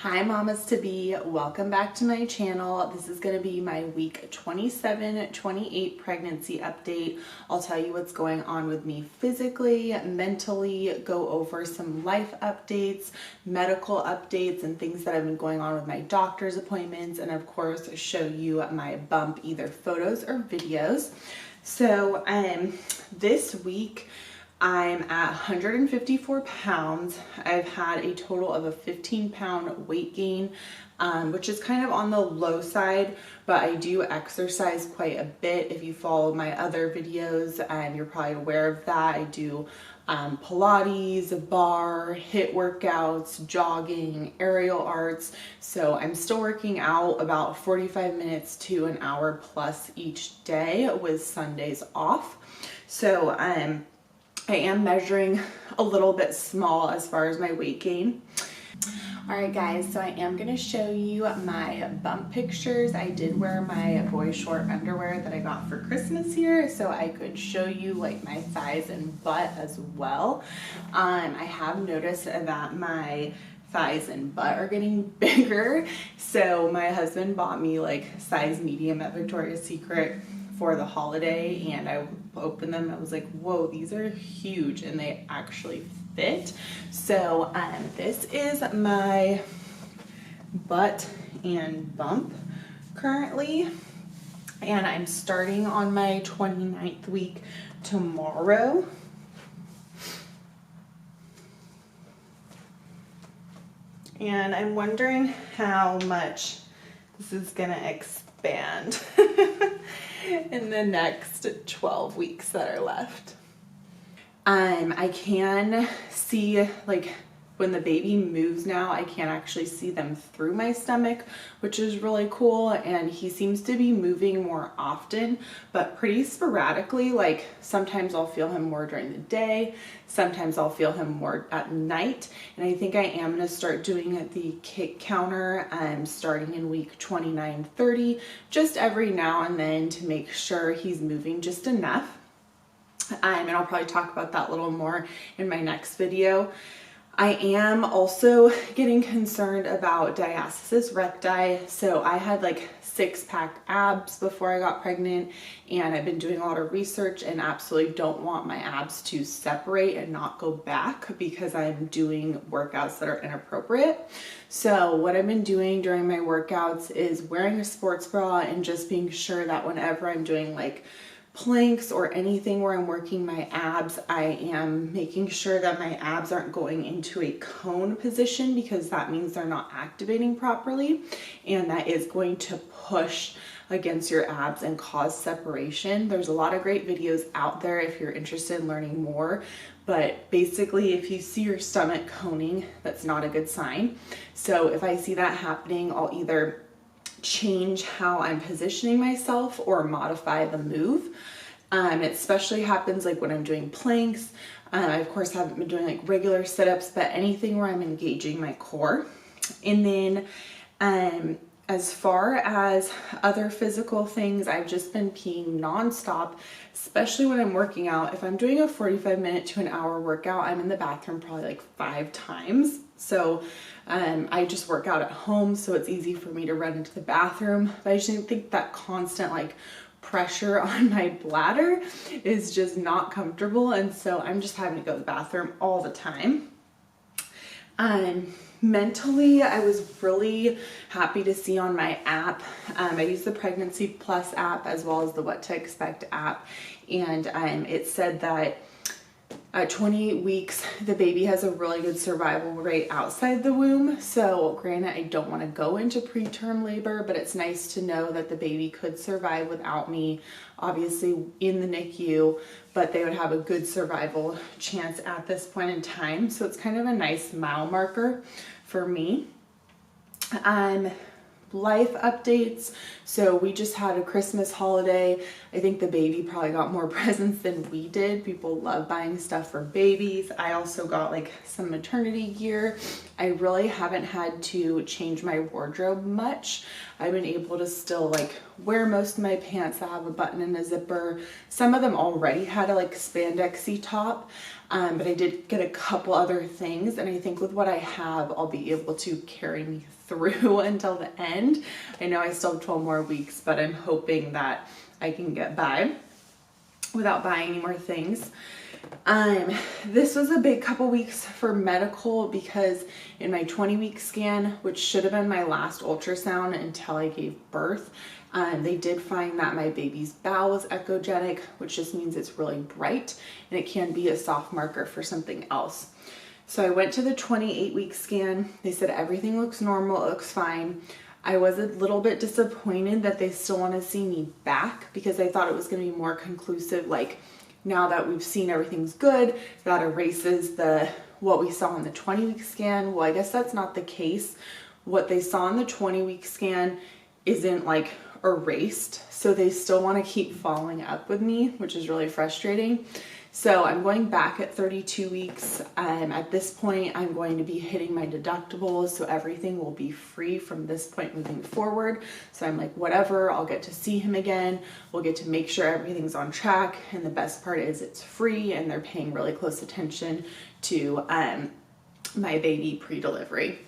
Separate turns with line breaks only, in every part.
Hi mamas to be, welcome back to my channel. This is going to be my week 27-28 pregnancy update. I'll tell you what's going on with me physically, mentally, go over some life updates, medical updates, and things that have been going on with my doctor's appointments, and of course show you my bump, either photos or videos. So this week I'm at 154 pounds. I've had a total of a 15-pound weight gain, which is kind of on the low side, but I do exercise quite a bit. If you follow my other videos, you're probably aware of that. I do Pilates, bar, HIIT workouts, jogging, aerial arts. So I'm still working out about 45 minutes to an hour plus each day with Sundays off. So I am measuring a little bit small as far as my weight gain. Alright guys, so I am going to show you my bump pictures. I did wear my boy short underwear that I got for Christmas here, so I could show you like my thighs and butt as well. I have noticed that my thighs and butt are getting bigger, so my husband bought me like size medium at Victoria's Secret for the holiday, and I opened them and I was like, whoa, these are huge, and they actually fit. So this is my butt and bump currently, and I'm starting on my 29th week tomorrow. And I'm wondering how much this is gonna expand in the next 12 weeks that are left. I can see, like, when the baby moves now, I can actually see them through my stomach, which is really cool. And he seems to be moving more often, but pretty sporadically. Like sometimes I'll feel him more during the day, sometimes I'll feel him more at night. And I think I am going to start doing the kick counter starting in week 29-30, just every now and then to make sure he's moving just enough. And I'll probably talk about that a little more in my next video. I am also getting concerned about diastasis recti. So I had like 6-pack abs before I got pregnant, and I've been doing a lot of research and absolutely don't want my abs to separate and not go back because I'm doing workouts that are inappropriate. So what I've been doing during my workouts is wearing a sports bra and just being sure that whenever I'm doing like planks or anything where I'm working my abs, I am making sure that my abs aren't going into a cone position, because that means they're not activating properly, and that is going to push against your abs and cause separation. There's a lot of great videos out there if you're interested in learning more, but basically if you see your stomach coning, that's not a good sign. So if I see that happening, I'll either change how I'm positioning myself or modify the move. It especially happens like when I'm doing planks. I of course haven't been doing like regular sit-ups, but anything where I'm engaging my core. And then as far as other physical things, I've just been peeing nonstop, especially when I'm working out. If I'm doing a 45-minute to an hour workout, I'm in the bathroom probably like 5 times. So I just work out at home, so it's easy for me to run into the bathroom. But I just think that constant like pressure on my bladder is just not comfortable, and so I'm just having to go to the bathroom all the time. Mentally, I was really happy to see on my app, I use the Pregnancy Plus app as well as the What to Expect app, and it said that at 28 weeks, the baby has a really good survival rate outside the womb. So granted, I don't want to go into preterm labor, but it's nice to know that the baby could survive without me, obviously in the NICU, but they would have a good survival chance at this point in time. So it's kind of a nice mile marker for me. life updates. So we just had a Christmas holiday. I think the baby probably got more presents than we did. People love buying stuff for babies. I also got like some maternity gear. I really haven't had to change my wardrobe much. I've been able to still like wear most of my pants that have a button and a zipper. Some of them already had a like spandexy top, but I did get a couple other things, and I think with what I have, I'll be able to carry me through until the end. I know I still have 12 more weeks, but I'm hoping that I can get by without buying any more things. This was a big couple weeks for medical because in my 20-week scan, which should have been my last ultrasound until I gave birth, they did find that my baby's bowel was echogenic, which just means it's really bright, and it can be a soft marker for something else. So I went to the 28-week scan. They said everything looks normal, it looks fine. I was a little bit disappointed that they still want to see me back because I thought it was going to be more conclusive, like now that we've seen everything's good, that erases what we saw in the 20-week scan. Well, I guess that's not the case. What they saw in the 20-week scan isn't like erased, so they still want to keep following up with me, which is really frustrating. So I'm going back at 32 weeks. At this point, I'm going to be hitting my deductibles, so everything will be free from this point moving forward. So I'm like, whatever, I'll get to see him again. We'll get to make sure everything's on track. And the best part is it's free, and they're paying really close attention to my baby pre-delivery.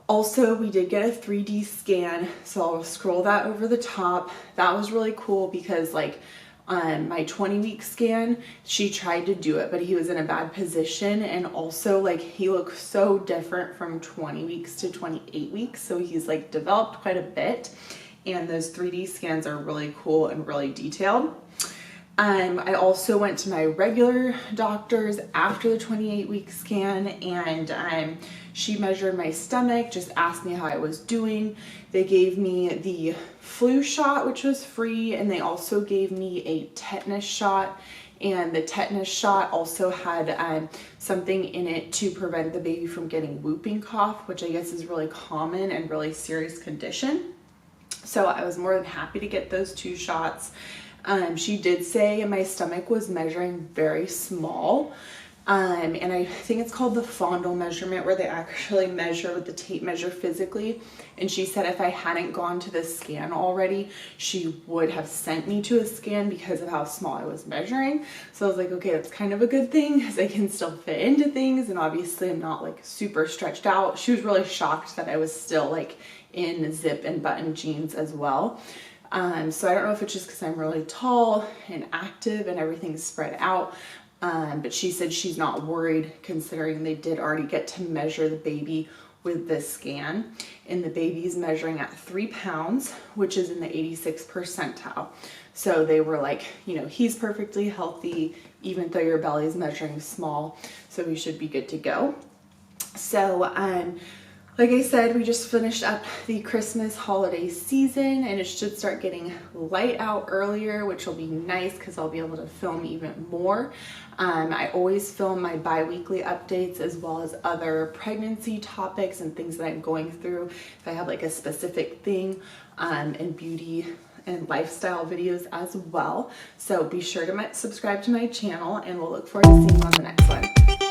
Also, we did get a 3D scan, so I'll scroll that over the top. That was really cool because like on my 20-week scan, she tried to do it, but he was in a bad position, and also like he looks so different from 20 weeks to 28 weeks, so he's like developed quite a bit, and those 3D scans are really cool and really detailed. I also went to my regular doctors after the 28-week scan, and she measured my stomach, just asked me how I was doing. They gave me the flu shot, which was free, and they also gave me a tetanus shot. And the tetanus shot also had something in it to prevent the baby from getting whooping cough, which I guess is really common and really serious condition. So I was more than happy to get those 2 shots. She did say my stomach was measuring very small. And I think it's called the fondle measurement, where they actually measure with the tape measure physically. And she said if I hadn't gone to the scan already, she would have sent me to a scan because of how small I was measuring. So I was like, okay, that's kind of a good thing because I can still fit into things. And obviously I'm not like super stretched out. She was really shocked that I was still like in zip and button jeans as well. So I don't know if it's just because I'm really tall and active and everything's spread out. But she said she's not worried considering they did already get to measure the baby with this scan. And the baby's measuring at 3 pounds, which is in the 86th percentile. So they were like, you know, he's perfectly healthy, even though your belly is measuring small. So we should be good to go. So, like I said, we just finished up the Christmas holiday season, and it should start getting light out earlier, which will be nice because I'll be able to film even more. I always film my bi-weekly updates as well as other pregnancy topics and things that I'm going through. If I have like a specific thing, and beauty and lifestyle videos as well. So be sure to subscribe to my channel, and we'll look forward to seeing you on the next one.